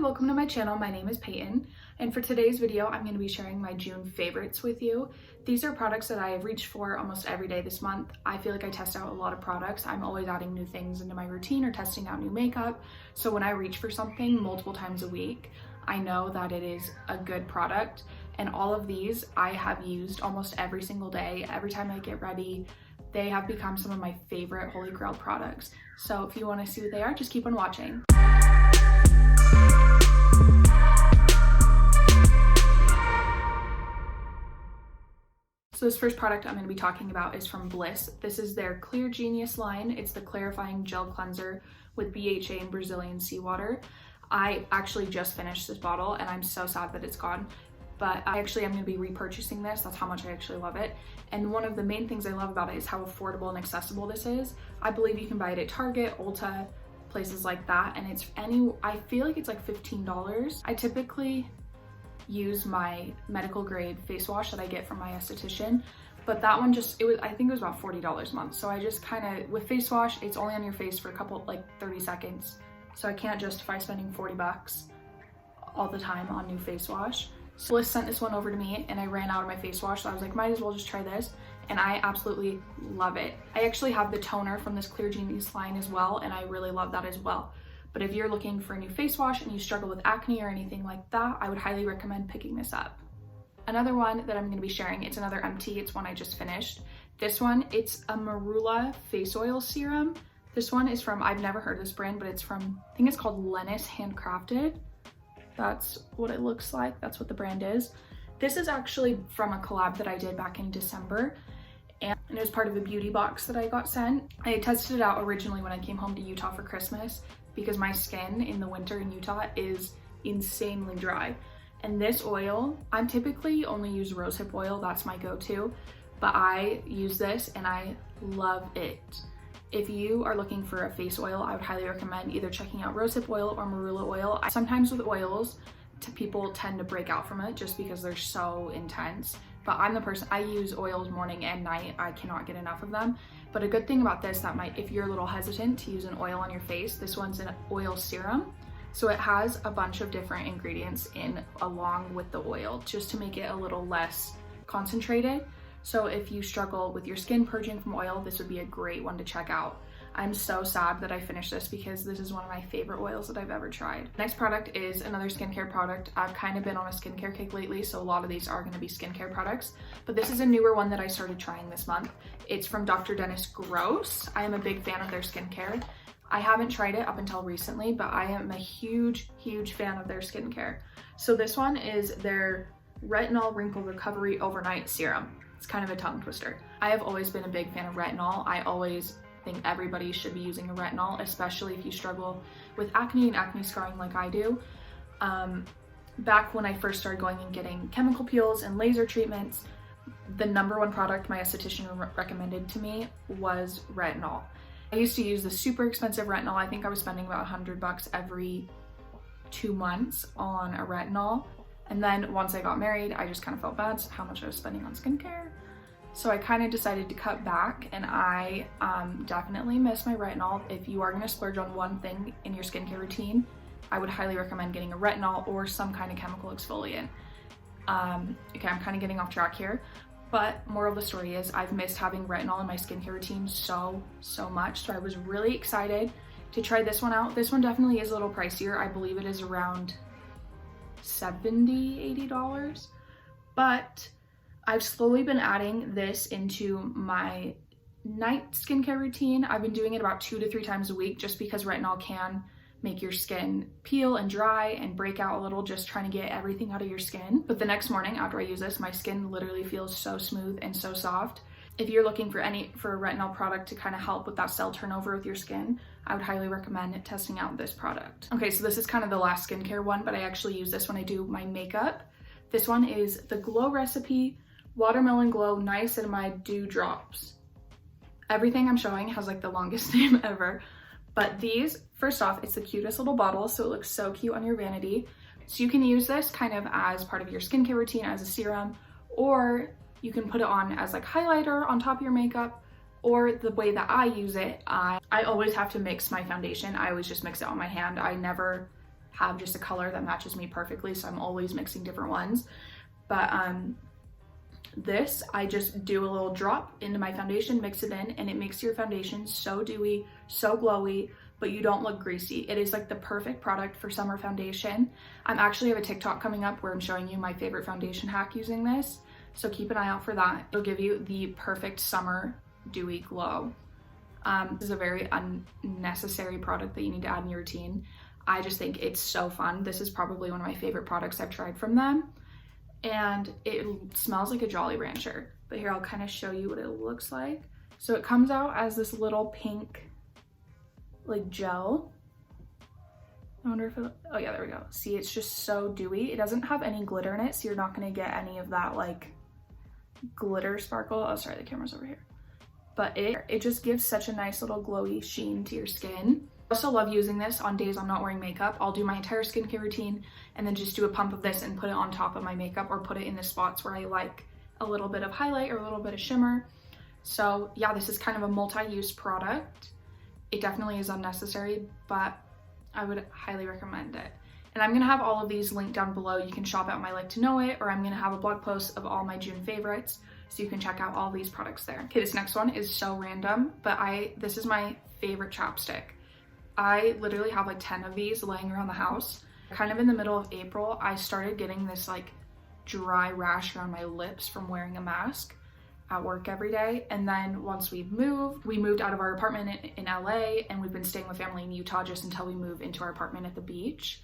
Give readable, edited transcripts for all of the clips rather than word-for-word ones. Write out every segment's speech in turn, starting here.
Welcome to my channel. My name is Peyton, and for today's video I'm going to be sharing my June favorites with you. These are products that I have reached for almost every day this month. I feel like I test out a lot of products. I'm always adding new things into my routine or testing out new makeup, so when I reach for something multiple times a week, I know that it is a good product. And all of these I have used almost every single day. Every time I get ready, they have become some of my favorite holy grail products. So if you want to see what they are, just keep on watching. So this first product I'm going to be talking about is from Bliss. This is their Clear Genius line. It's the clarifying gel cleanser with BHA and Brazilian seawater. I actually just finished this bottle and I'm so sad that it's gone, but I actually am going to be repurchasing this. That's how much I actually love it. And one of the main things I love about it is how affordable and accessible this is. I believe you can buy it at Target, Ulta, places like that, and I feel like it's like $15. I typically use my medical grade face wash that I get from my esthetician, but that one I think it was about $40 a month. So I just kind of, with face wash, it's only on your face for a couple, like 30 seconds. So I can't justify spending 40 bucks all the time on new face wash. So Bliss sent this one over to me and I ran out of my face wash, so I was like, might as well just try this. And I absolutely love it. I actually have the toner from this Clear Genius line as well, and I really love that as well. But if you're looking for a new face wash and you struggle with acne or anything like that, I would highly recommend picking this up. Another one that I'm going to be sharing, it's another empty, it's one I just finished. This one, it's a Marula face oil serum. This one is from, I've never heard of this brand, but it's from, I think it's called Lennis Handcrafted. That's what it looks like. That's what the brand is. This is actually from a collab that I did back in December, and it was part of a beauty box that I got sent. I had tested it out originally when I came home to Utah for Christmas because my skin in the winter in Utah is insanely dry. And this oil, I typically only use rosehip oil, that's my go-to, but I use this and I love it. If you are looking for a face oil, I would highly recommend either checking out rosehip oil or marula oil. Sometimes with oils, people tend to break out from it just because they're so intense. But I'm the person, I use oils morning and night. I cannot get enough of them. But a good thing about this if you're a little hesitant to use an oil on your face, this one's an oil serum. So it has a bunch of different ingredients in along with the oil just to make it a little less concentrated. So if you struggle with your skin purging from oil, this would be a great one to check out. I'm so sad that I finished this because this is one of my favorite oils that I've ever tried. Next product is another skincare product. I've kind of been on a skincare kick lately, so a lot of these are going to be skincare products, but this is a newer one that I started trying this month. It's from Dr. Dennis Gross. I am a big fan of their skincare. I haven't tried it up until recently, but I am a huge fan of their skincare. So this one is their Retinol Wrinkle Recovery Overnight Serum. It's kind of a tongue twister. I have always been a big fan of retinol. I always think everybody should be using a retinol, especially if you struggle with acne and acne scarring like I do. Back when I first started going and getting chemical peels and laser treatments, the number one product my esthetician recommended to me was retinol. I used to use the super expensive retinol. I think I was spending about 100 bucks every 2 months on a retinol. And then once I got married, I just kind of felt bad how much I was spending on skincare. So I kind of decided to cut back, and I definitely miss my retinol. If you are going to splurge on one thing in your skincare routine, I would highly recommend getting a retinol or some kind of chemical exfoliant. Okay, I'm kind of getting off track here, but moral of the story is I've missed having retinol in my skincare routine so much. So I was really excited to try this one out. This one definitely is a little pricier. I believe it is around $70–80, but I've slowly been adding this into my night skincare routine. I've been doing it about 2 to 3 times a week just because retinol can make your skin peel and dry and break out a little, just trying to get everything out of your skin. But the next morning after I use this, my skin literally feels so smooth and so soft. If you're looking for a retinol product to kind of help with that cell turnover with your skin, I would highly recommend testing out this product. Okay, so this is kind of the last skincare one, but I actually use this when I do my makeup. This one is the Glow Recipe Watermelon Glow Niacinamide Dew Drops. Everything I'm showing has like the longest name ever, but these, first off, it's the cutest little bottle, so it looks so cute on your vanity. So you can use this kind of as part of your skincare routine as a serum, or you can put it on as like highlighter on top of your makeup, or the way that I use it, I always have to mix my foundation. I always just mix it on my hand. I never have just a color that matches me perfectly, so I'm always mixing different ones. But this, I just do a little drop into my foundation, mix it in, and it makes your foundation so dewy, so glowy, but you don't look greasy. It is like the perfect product for summer foundation. I'm actually have a TikTok coming up where I'm showing you my favorite foundation hack using this, so keep an eye out for that. It'll give you the perfect summer dewy glow. This is a very unnecessary product that you need to add in your routine. I just think it's so fun. This is probably one of my favorite products I've tried from them. And it smells like a Jolly Rancher. But here, I'll kind of show you what it looks like. So it comes out as this little pink, like, gel. I wonder if it, oh yeah, there we go. See, it's just so dewy. It doesn't have any glitter in it, so you're not gonna get any of that, like, glitter sparkle. Oh, sorry, the camera's over here. But it just gives such a nice little glowy sheen to your skin. I also love using this on days I'm not wearing makeup. I'll do my entire skincare routine and then just do a pump of this and put it on top of my makeup, or put it in the spots where I like a little bit of highlight or a little bit of shimmer. So yeah, this is kind of a multi-use product. It definitely is unnecessary, but I would highly recommend it. And I'm gonna have all of these linked down below. You can shop at my Like to Know It, or I'm gonna have a blog post of all my June favorites, so you can check out all these products there. Okay, this next one is so random, but this is my favorite chapstick. I literally have like 10 of these laying around the house. Kind of in the middle of April, I started getting this like dry rash around my lips from wearing a mask at work every day. And then once we moved out of our apartment in LA, and we've been staying with family in Utah just until we move into our apartment at the beach.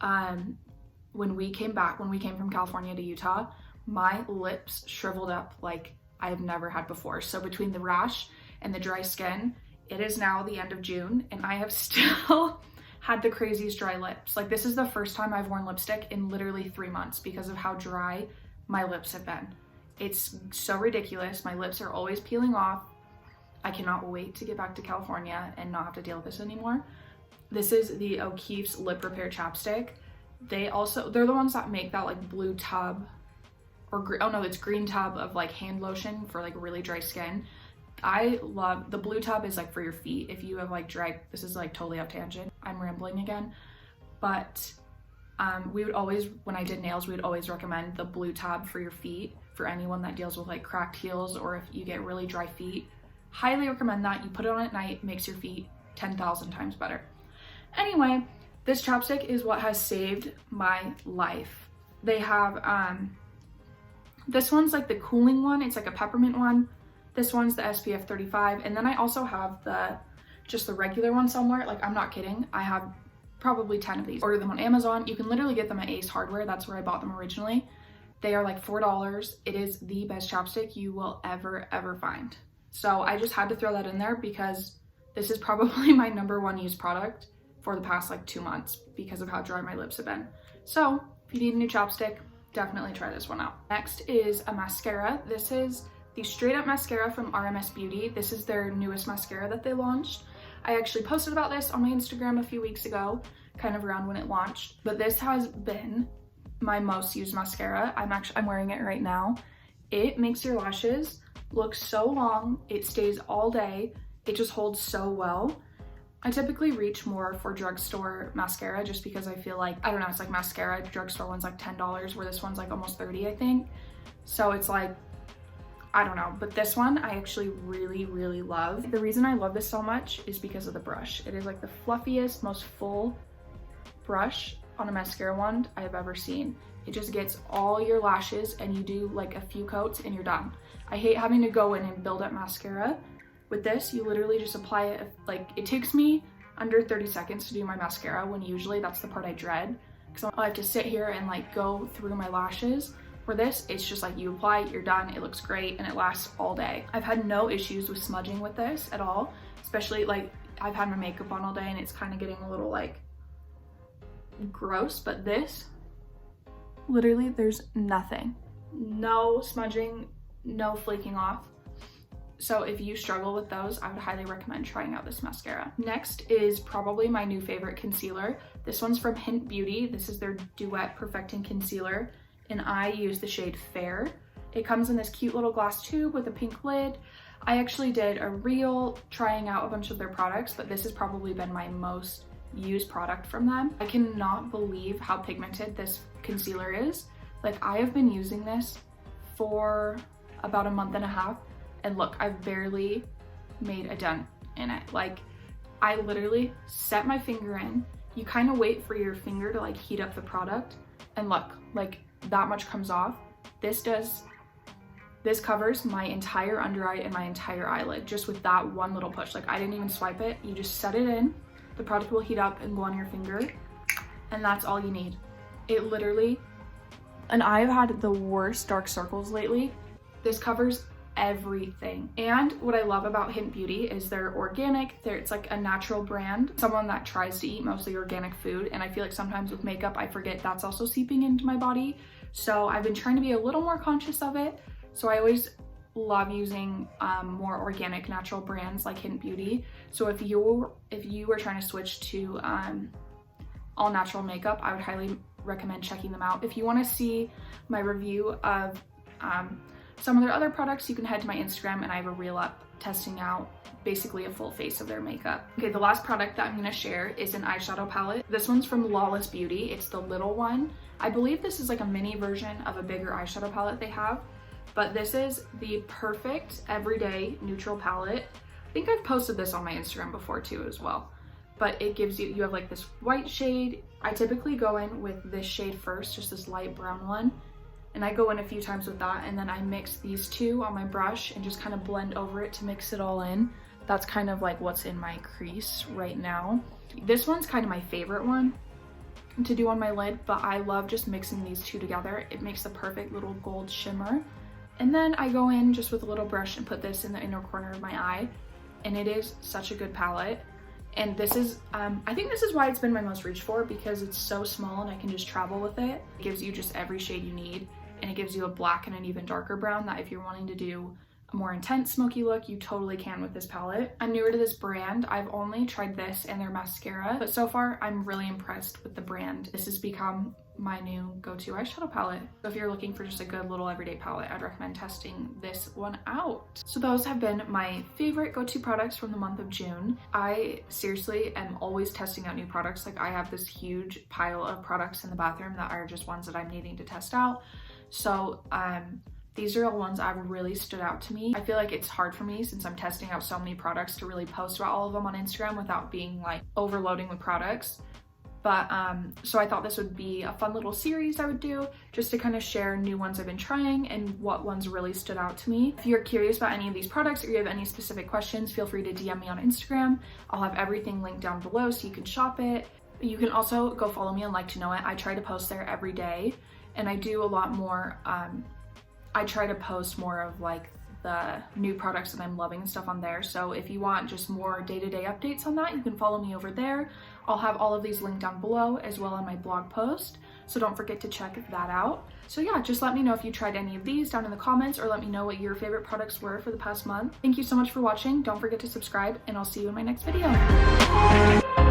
When we came from California to Utah, my lips shriveled up like I've never had before. So between the rash and the dry skin, it is now the end of June and I have still had the craziest dry lips. Like, this is the first time I've worn lipstick in literally 3 months because of how dry my lips have been. It's so ridiculous. My lips are always peeling off. I cannot wait to get back to California and not have to deal with this anymore. This is the O'Keeffe's Lip Repair Chapstick. They're the ones that make that like blue tub, or it's green tub of like hand lotion for like really dry skin. I love the blue tub. Is like for your feet if you have like dry, this is like totally off tangent, I'm rambling again, but we would always, when I did nails, we would always recommend the blue tub for your feet for anyone that deals with like cracked heels, or if you get really dry feet. Highly recommend that. You put it on at night, makes your feet 10,000 times better. Anyway, this chapstick is what has saved my life. They have this one's like the cooling one, it's like a peppermint one. This one's the SPF 35, and then I also have just the regular one somewhere. Like, I'm not kidding, I have probably 10 of these. Order them on Amazon. You can literally get them at Ace Hardware. That's where I bought them originally. They are like $4. It is the best chapstick you will ever find. So I just had to throw that in there because this is probably my #1 used product for the past like 2 months because of how dry my lips have been. So if you need a new chapstick, definitely try this one out. Next is a mascara. This is the Straight Up Mascara from RMS Beauty. This is their newest mascara that they launched. I actually posted about this on my Instagram a few weeks ago, kind of around when it launched. But this has been my most used mascara. I'm wearing it right now. It makes your lashes look so long. It stays all day. It just holds so well. I typically reach more for drugstore mascara just because I feel like, I don't know, it's like mascara, drugstore one's like $10, where this one's like almost 30, I think. So it's like, I don't know, but this one I actually really love. The reason I love this so much is because of the brush. It is like the fluffiest, most full brush on a mascara wand I have ever seen. It just gets all your lashes and you do like a few coats and you're done. I hate having to go in and build up mascara. With this, you literally just apply it. Like, it takes me under 30 seconds to do my mascara, when usually that's the part I dread, because I have to sit here and like go through my lashes. For this, it's just like you apply, you're done, it looks great, and it lasts all day. I've had no issues with smudging with this at all, especially like I've had my makeup on all day and it's kind of getting a little like gross, but this, literally there's nothing. No smudging, no flaking off. So if you struggle with those, I would highly recommend trying out this mascara. Next is probably my new favorite concealer. This one's from Hint Beauty. This is their Duet Perfecting Concealer, and I use the shade Fair. It comes in this cute little glass tube with a pink lid. I actually did a reel trying out a bunch of their products, but this has probably been my most use product from them. I cannot believe how pigmented this concealer is. Like, I have been using this for about a month and a half, and look, I've barely made a dent in it. Like, I literally set my finger in. You kind of wait for your finger to like heat up the product, and look, like that much comes off. This covers my entire under eye and my entire eyelid just with that one little push. Like, I didn't even swipe it. You just set it in, the product will heat up and go on your finger, and that's all you need. It literally, and I've had the worst dark circles lately. This covers everything. And what I love about Hint Beauty is they're organic. It's like a natural brand. Someone that tries to eat mostly organic food, and I feel like sometimes with makeup I forget that's also seeping into my body. So I've been trying to be a little more conscious of it. So I always love using more organic natural brands like Hint Beauty. So if you were trying to switch to all natural makeup, I would highly recommend checking them out. If you want to see my review of some of their other products, you can head to my Instagram, and I have a reel up testing out basically a full face of their makeup. Okay, the last product that I'm going to share is an eyeshadow palette. This one's from Lawless Beauty. It's the little one. I believe this is like a mini version of a bigger eyeshadow palette they have, but this is the perfect everyday neutral palette. I think I've posted this on my Instagram before too as well, but it gives you have like this white shade. I typically go in with this shade first, just this light brown one. And I go in a few times with that, and then I mix these two on my brush and just kind of blend over it to mix it all in. That's kind of like what's in my crease right now. This one's kind of my favorite one to do on my lid, but I love just mixing these two together. It makes the perfect little gold shimmer. And then I go in just with a little brush and put this in the inner corner of my eye, and it is such a good palette. And this is, I think this is why it's been my most reached for, because it's so small and I can just travel with it. It gives you just every shade you need. And it gives you a black and an even darker brown that if you're wanting to do a more intense smoky look, you totally can with this palette. I'm newer to this brand. I've only tried this and their mascara, but so far I'm really impressed with the brand. This has become my new go-to eyeshadow palette. So if you're looking for just a good little everyday palette, I'd recommend testing this one out. So those have been my favorite go-to products from the month of June. I seriously am always testing out new products. Like, I have this huge pile of products in the bathroom that are just ones that I'm needing to test out. So these are all ones that have really stood out to me. I feel like it's hard for me, since I'm testing out so many products, to really post about all of them on Instagram without being like overloading with products. But so I thought this would be a fun little series I would do, just to kind of share new ones I've been trying and what ones really stood out to me. If you're curious about any of these products or you have any specific questions, feel free to DM me on Instagram. I'll have everything linked down below so you can shop it. You can also go follow me on Like to Know It. I try to post there every day. And I do a lot more, I try to post more of like the new products that I'm loving and stuff on there. So if you want just more day-to-day updates on that, you can follow me over there. I'll have all of these linked down below as well on my blog post. So don't forget to check that out. So yeah, just let me know if you tried any of these down in the comments, or let me know what your favorite products were for the past month. Thank you so much for watching. Don't forget to subscribe, and I'll see you in my next video.